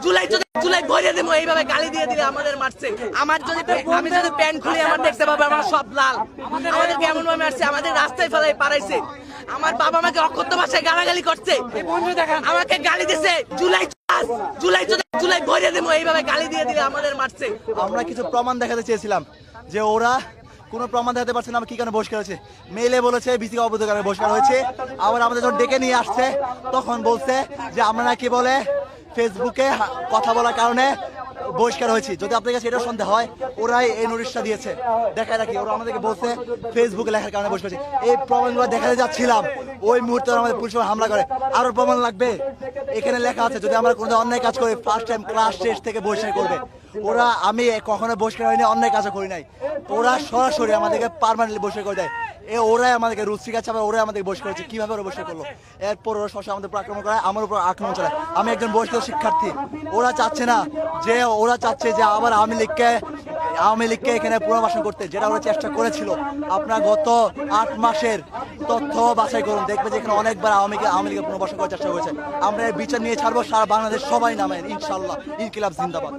জুলাই ভরে দেবো এইভাবে গালি দিয়ে দিলে আমাদের মারছে। আমার যদি আমি যদি প্যান্ট খুলে আমার দেখতে পাবো আমার সব লাল। আমাদের কেমন ভাবে মারছে, আমাদের রাস্তায় ফেলাই পারাইছে। আমার বাবা আমাকে অকথ্য ভাষায় গালাগালি করছে, আমাকে গালি দিছে। জুলাই ভরে দেবো এইভাবে গালি দিয়ে দিলে আমাদের মারছে। আমরা কিছু প্রমাণ দেখাতে চেয়েছিলাম যে ওরা কোনো প্রমাণ দেখাতে পারছে না আমরা কি কারণে বহিষ্কার হয়েছে। মেইলে বলেছে বিসিকে অবৈধ কারণে বহিষ্কার হয়েছে। আবার আমাদের যখন ডেকে নিয়ে আসছে তখন বলছে যে আমরা নাকি বলে ফেসবুকে কথা বলার কারণে বহিষ্কার হয়েছি। যদি আপনার কাছে এটা সন্দেহ হয়, ওরাই এই নোটিশটা দিয়েছে, দেখায় রাখি। ওরা আমাদেরকে বলছে ফেসবুকে লেখার কারণে বহিষ্কার হয়েছে। এই প্রমাণগুলো দেখাতে যাচ্ছিলাম, ওই মুহূর্তে আমাদের পুলিশ হামলা করে। আরো প্রমাণ লাগবে, এখানে লেখা আছে যদি আমরা কোনো অন্যায় কাজ করি ফার্স্ট টাইম ক্লাস টেস্ট থেকে বহিষ্কার করবে। ওরা আমি কখনো বহিষ্কার হয়নি, অন্যায় কাজও করি নাই। ওরা সরাসরি আমাদেরকে পার্মানেন্টলি বহিষ্কার করে দেয়। ওরাই আমাদেরকে রুল শিখাচ্ছে, আবার ওরাই আমাদেরকে বহিষ্কার করছে। কিভাবে ওরা বহিষ্কার করলো? এরপর ওরা সবসময় আমাদের উপর আক্রমণ করে, আমার উপর আক্রমণ চালায়। আমি একজন বহিষ্কৃত শিক্ষার্থী। ওরা চাচ্ছে যে আবার আওয়ামী লীগকে এখানে পুনর্বাসন করতে, যেটা ওরা চেষ্টা করেছিল। আপনার গত 8 মাসের তথ্য বাছাই করুন, দেখবে যে এখানে অনেকবার আওয়ামী লীগের পুনর্বাসন করার চেষ্টা করেছে। আমরা এর বিচার নিয়ে ছাড়বো, সারা বাংলাদেশ সবাই নামেন ইনশাল্লাহ। ইনকিলাব জিন্দাবাদ।